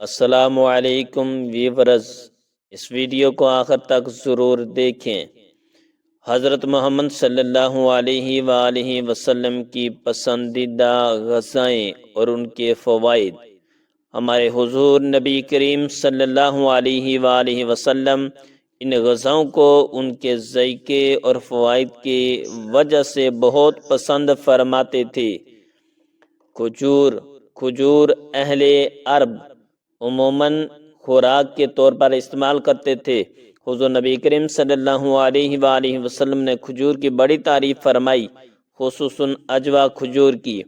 السلام علیکم ویورز، اس ویڈیو کو آخر تک ضرور دیکھیں۔ حضرت محمد صلی اللہ علیہ وآلہ وسلم کی پسندیدہ غذائیں اور ان کے فوائد۔ ہمارے حضور نبی کریم صلی اللہ علیہ وآلہ وسلم ان غذاؤں کو ان کے ذائقے اور فوائد کی وجہ سے بہت پسند فرماتے تھے۔ کھجور اہل عرب عموماً خوراک کے طور پر استعمال کرتے تھے۔ حضور نبی کریم صلی اللہ علیہ وآلہ وسلم نے کھجور کی بڑی تعریف فرمائی، خصوصاً اجوا کھجور کی۔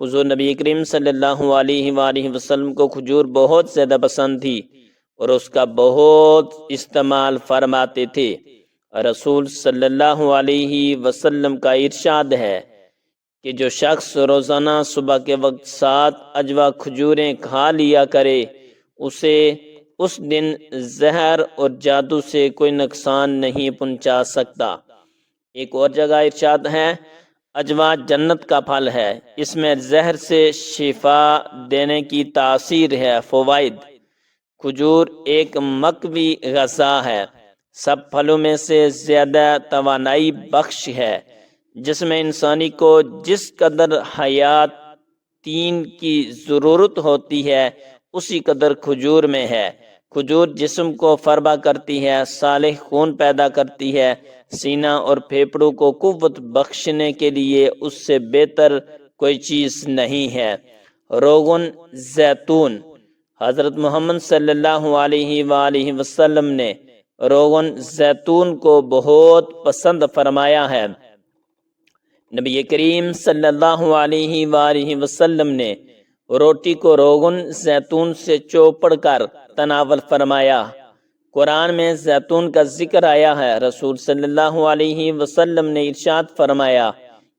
حضور نبی کریم صلی اللہ علیہ وآلہ وسلم کو کھجور بہت زیادہ پسند تھی اور اس کا بہت استعمال فرماتے تھے۔ رسول صلی اللہ علیہ وسلم کا ارشاد ہے کہ جو شخص روزانہ صبح کے وقت 7 اجوا کھجوریں کھا لیا کرے، اسے اس دن زہر اور جادو سے کوئی نقصان نہیں پہنچا سکتا۔ ایک اور جگہ ارشاد ہے، اجوا جنت کا پھل ہے، اس میں زہر سے شفا دینے کی تاثیر ہے۔ فوائد: کھجور ایک مقوی غذا ہے، سب پھلوں میں سے زیادہ توانائی بخش ہے، جس میں انسانی کو جس قدر حیاتین کی ضرورت ہوتی ہے اسی قدر کھجور میں ہے۔ کھجور جسم کو فربا کرتی ہے، صالح خون پیدا کرتی ہے، سینہ اور پھیپھڑوں کو قوت بخشنے کے لیے اس سے بہتر کوئی چیز نہیں ہے۔ روغن زیتون: حضرت محمد صلی اللہ علیہ وآلہ وسلم نے روغن زیتون کو بہت پسند فرمایا ہے۔ نبی کریم صلی اللہ علیہ وآلہ وسلم نے روٹی کو روغن زیتون سے چوپڑ کر تناول فرمایا۔ قرآن میں زیتون کا ذکر آیا ہے۔ رسول صلی اللہ علیہ وسلم نے ارشاد فرمایا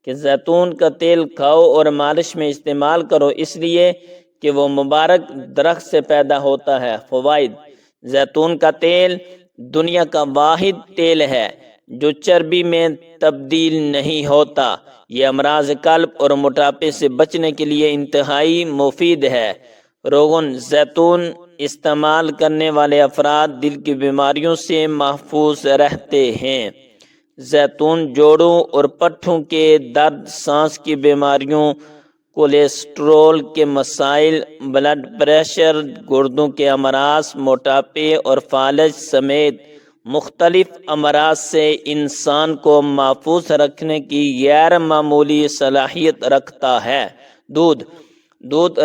کہ زیتون کا تیل کھاؤ اور مالش میں استعمال کرو، اس لیے کہ وہ مبارک درخت سے پیدا ہوتا ہے۔ فوائد: زیتون کا تیل دنیا کا واحد تیل ہے جو چربی میں تبدیل نہیں ہوتا۔ یہ امراض قلب اور موٹاپے سے بچنے کے لیے انتہائی مفید ہے۔ روغن زیتون استعمال کرنے والے افراد دل کی بیماریوں سے محفوظ رہتے ہیں۔ زیتون جوڑوں اور پٹھوں کے درد، سانس کی بیماریوں، کولیسٹرول کے مسائل، بلڈ پریشر، گردوں کے امراض، موٹاپے اور فالج سمیت مختلف امراض سے انسان کو محفوظ رکھنے کی غیر معمولی صلاحیت رکھتا ہے۔ دودھ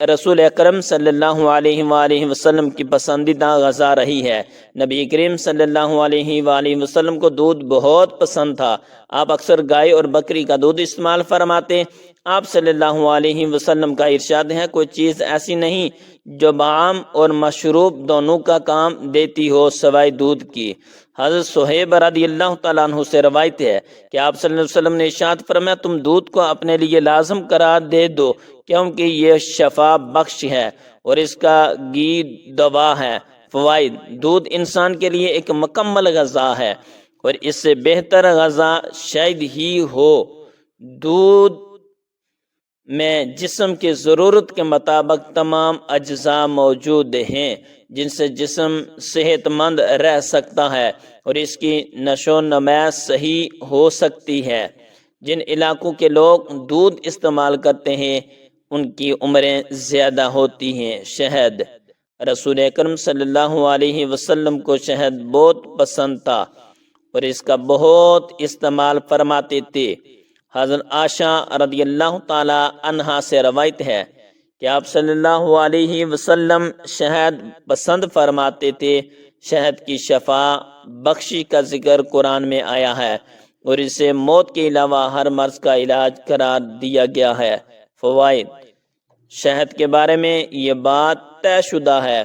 رسول اکرم صلی اللہ علیہ وآلہ وسلم کی پسندیدہ غذا رہی ہے۔ نبی کریم صلی اللہ علیہ وآلہ وسلم کو دودھ بہت پسند تھا۔ آپ اکثر گائے اور بکری کا دودھ استعمال فرماتے۔ آپ صلی اللہ علیہ وسلم کا ارشاد ہے، کوئی چیز ایسی نہیں جو طعام اور مشروب دونوں کا کام دیتی ہو سوائے دودھ کی۔ حضرت صہیب رضی اللہ تعالیٰ عنہ سے روایت ہے کہ آپ صلی اللہ علیہ وسلم نے ارشاد فرمایا، تم دودھ کو اپنے لیے لازم قرار دے دو کیونکہ یہ شفا بخش ہے اور اس کا گھی دوا ہے۔ فوائد: دودھ انسان کے لیے ایک مکمل غذا ہے اور اس سے بہتر غذا شاید ہی ہو۔ دودھ میں جسم کی ضرورت کے مطابق تمام اجزاء موجود ہیں جن سے جسم صحت مند رہ سکتا ہے اور اس کی نشو و نما صحیح ہو سکتی ہے۔ جن علاقوں کے لوگ دودھ استعمال کرتے ہیں ان کی عمریں زیادہ ہوتی ہیں۔ شہد: رسول اکرم صلی اللہ علیہ وسلم کو شہد بہت پسند تھا اور اس کا بہت استعمال فرماتے تھے۔ حضرت عائشہ رضی اللہ تعالی عنہا سے روایت ہے کہ آپ صلی اللہ علیہ وسلم شہد پسند فرماتے تھے۔ شہد کی شفا بخشی کا ذکر قرآن میں آیا ہے اور اسے موت کے علاوہ ہر مرض کا علاج قرار دیا گیا ہے۔ فوائد: شہد کے بارے میں یہ بات طے شدہ ہے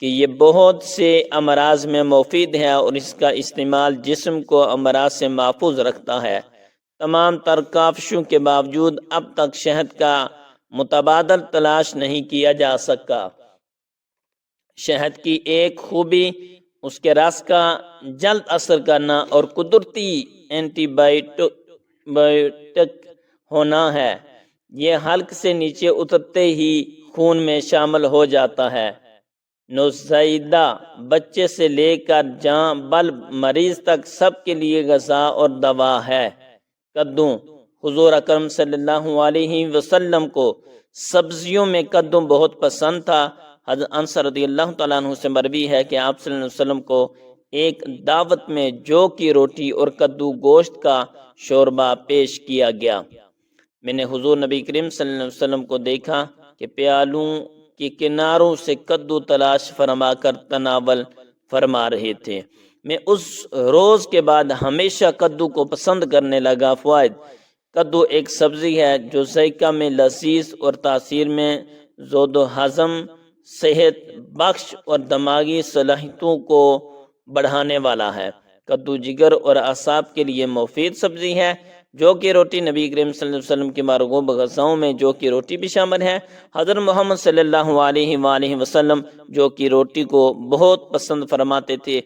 کہ یہ بہت سے امراض میں مفید ہے اور اس کا استعمال جسم کو امراض سے محفوظ رکھتا ہے۔ تمام تر کاوشوں کے باوجود اب تک شہد کا متبادل تلاش نہیں کیا جا سکا۔ شہد کی ایک خوبی اس کے رس کا جلد اثر کرنا اور قدرتی اینٹی بائیوٹک بائیوٹک ہونا ہے، یہ حلق سے نیچے اترتے ہی خون میں شامل ہو جاتا ہے۔ نوزائیدہ بچے سے لے کر جاں بلب مریض تک سب کے لیے غذا اور دوا ہے۔ کدو، حضور اکرم صلی اللہ علیہ وسلم کو سبزیوں میں کدو بہت پسند تھا۔ حضرت انس رضی اللہ تعالیٰ عنہ سے مروی ہے کہ آپ صلی اللہ علیہ وسلم کو ایک دعوت میں جو کی روٹی اور کدو گوشت کا شوربہ پیش کیا گیا۔ میں نے حضور نبی کریم صلی اللہ علیہ وسلم کو دیکھا کہ پیالوں کے کناروں سے کدو تلاش فرما کر تناول فرما رہے تھے۔ میں اس روز کے بعد ہمیشہ کدو کو پسند کرنے لگا۔ فوائد: کدو ایک سبزی ہے جو ذائقہ میں لذیذ اور تاثیر میں زود و ہضم، صحت بخش اور دماغی صلاحیتوں کو بڑھانے والا ہے۔ کدو جگر اور اعصاب کے لیے مفید سبزی ہے۔ جو کی روٹی، نبی کریم صلی اللہ علیہ وسلم کی مرغوب غذاؤں میں جو کی روٹی بھی شامل ہے۔ حضرت محمد صلی اللہ علیہ وآلہ وسلم جو کی روٹی کو بہت پسند فرماتے تھے۔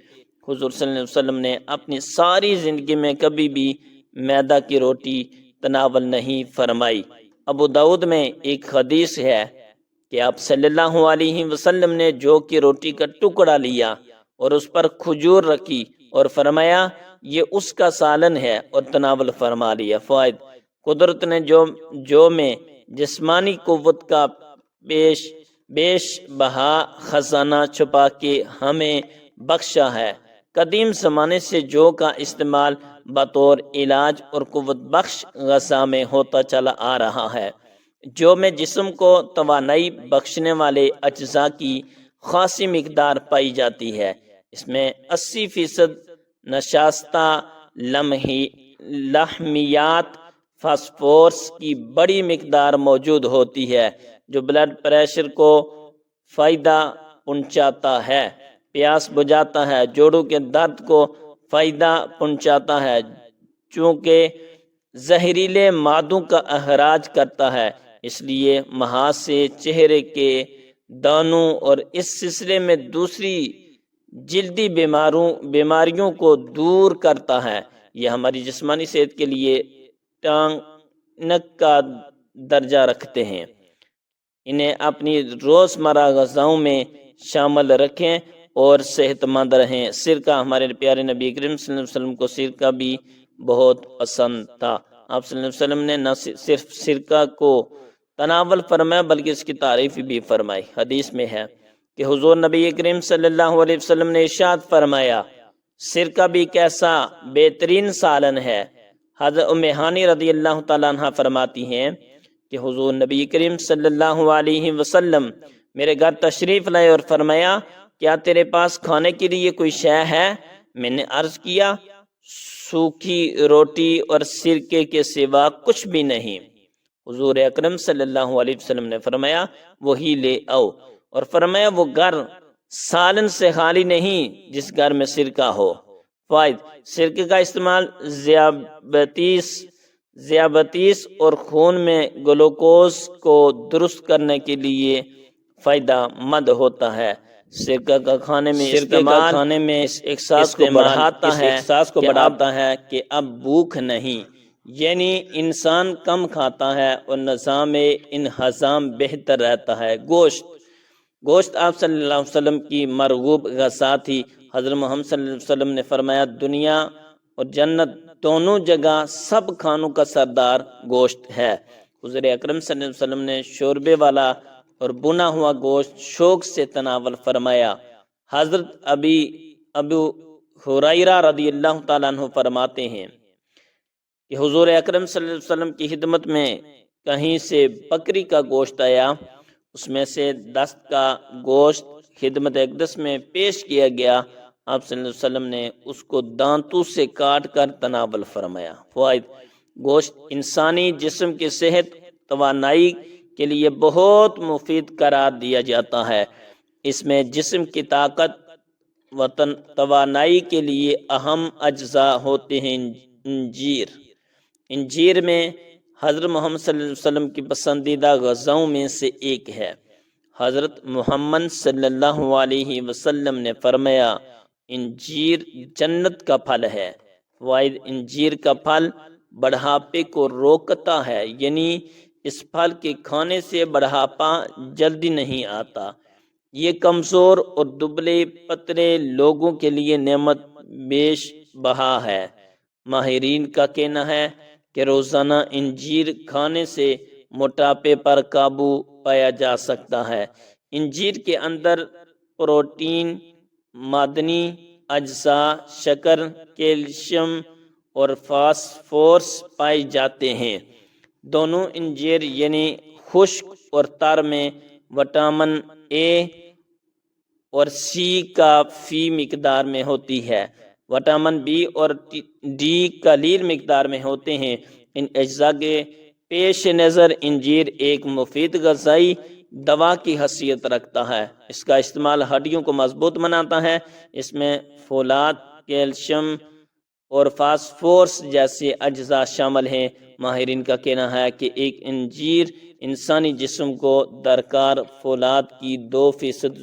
حضور صلی اللہ علیہ وسلم نے اپنی ساری زندگی میں کبھی بھی میدہ کی روٹی تناول نہیں فرمائی۔ ابو داؤد میں ایک حدیث ہے کہ آپ صلی اللہ علیہ وسلم نے جو کی روٹی کا ٹکڑا لیا اور اس پر کھجور رکھی اور فرمایا یہ اس کا سالن ہے، اور تناول فرما لیا۔ فوائد: قدرت نے جو میں جسمانی قوت کا بیش بہا خزانہ چھپا کے ہمیں بخشا ہے۔ قدیم زمانے سے جو کا استعمال بطور علاج اور قوت بخش غذا میں ہوتا چلا آ رہا ہے۔ جو میں جسم کو توانائی بخشنے والے اجزاء کی خاصی مقدار پائی جاتی ہے۔ اس میں 80% نشاستہ لحمیات، فاسفورس کی بڑی مقدار موجود ہوتی ہے جو بلڈ پریشر کو فائدہ پہنچاتا ہے، پیاس بجھاتا ہے، جوڑوں کے درد کو فائدہ پہنچاتا ہے، چونکہ زہریلے مادوں کا اخراج کرتا ہے، اس لیے محاذ سے چہرے کے دانوں اور اس سلسلے میں دوسری جلدی بیماریوں کو دور کرتا ہے۔ یہ ہماری جسمانی صحت کے لیے ٹانک کا درجہ رکھتے ہیں۔ انہیں اپنی روزمرہ غذاؤں میں شامل رکھیں اور صحت مند رہیں۔ سرکہ، ہمارے پیارے نبی کریم صلی اللہ علیہ وسلم کو سرکہ بھی بہت پسند تھا۔ آپ صلی اللہ علیہ وسلم نے نہ صرف سرکہ کو تناول فرمایا بلکہ اس کی تعریف بھی فرمائی۔ حدیث میں ہے کہ حضور نبی کریم صلی اللہ علیہ وسلم نے ارشاد فرمایا سرکہ بھی کیسا بہترین سالن ہے۔ حضرت ام ہانی رضی اللہ تعالیٰ عنہ فرماتی ہیں کہ حضور نبی کریم صلی اللہ علیہ وسلم میرے گھر تشریف لائے اور فرمایا کیا تیرے پاس کھانے کے لیے کوئی شے ہے؟ میں نے عرض کیا سوکھی روٹی اور سرکے کے سوا کچھ بھی نہیں۔ حضور اکرم صلی اللہ علیہ وسلم نے فرمایا وہی لے آؤ، اور فرمایا وہ گھر سالن سے خالی نہیں جس گھر میں سرکہ ہو۔ فوائد: سرکے کا استعمال ذیابیطس اور خون میں گلوکوز کو درست کرنے کے لیے فائدہ مند ہوتا ہے۔ سرکہ کا کھانے میں استعمال اس احساس کو بڑھاتا ہے کہ اب بھوک نہیں، یعنی انسان کم کھاتا ہے اور نظام انہضام بہتر رہتا ہے۔ گوشت آپ صلی اللہ علیہ وسلم کی مرغوب غذا تھی۔ حضرت محمد صلی اللہ علیہ وسلم نے فرمایا دنیا اور جنت دونوں جگہ سب کھانوں کا سردار گوشت ہے۔ حضور اکرم صلی اللہ علیہ وسلم نے شوربے والا اور بنا ہوا گوشت شوق سے تناول فرمایا۔ حضرت ابو ہریرہ رضی اللہ تعالیٰ عنہ فرماتے ہیں کہ حضور اکرم صلی اللہ علیہ وسلم کی خدمت میں کہیں سے بکری کا گوشت آیا، اس میں سے دست کا گوشت خدمت اقدس میں پیش کیا گیا۔ آپ صلی اللہ علیہ وسلم نے اس کو دانتوں سے کاٹ کر تناول فرمایا۔ فوائد: گوشت انسانی جسم کی صحت توانائی کے لیے بہت مفید قرار دیا جاتا ہے۔ اس میں جسم کی طاقت و توانائی کے لیے اہم اجزاء ہوتے ہیں۔ انجیر میں حضرت محمد صلی اللہ علیہ وسلم کی پسندیدہ غذاؤں میں سے ایک ہے۔ حضرت محمد صلی اللہ علیہ وسلم نے فرمایا انجیر جنت کا پھل ہے۔ فوائد: انجیر کا پھل بڑھاپے کو روکتا ہے، یعنی اس پھل کے کھانے سے بڑھاپا جلدی نہیں آتا۔ یہ کمزور اور دبلے پتلے لوگوں کے لیے نعمت بیش بہا ہے۔ ماہرین کا کہنا ہے کہ روزانہ انجیر کھانے سے موٹاپے پر قابو پایا جا سکتا ہے۔ انجیر کے اندر پروٹین، معدنی اجزاء، شکر، کیلشیم اور فاسفورس پائے جاتے ہیں۔ دونوں انجیر یعنی خشک اور تر میں وٹامن اے اور سی کافی مقدار میں ہوتی ہے۔ وٹامن بی اور ڈی قلیل مقدار میں ہوتے ہیں۔ ان اجزاء کے پیش نظر انجیر ایک مفید غذائی دوا کی حیثیت رکھتا ہے۔ اس کا استعمال ہڈیوں کو مضبوط بناتا ہے۔ اس میں فولاد، کیلشیم اور فاسفورس جیسے اجزاء شامل ہیں۔ ماہرین کا کہنا ہے کہ ایک انجیر انسانی جسم کو درکار فولاد کی 2%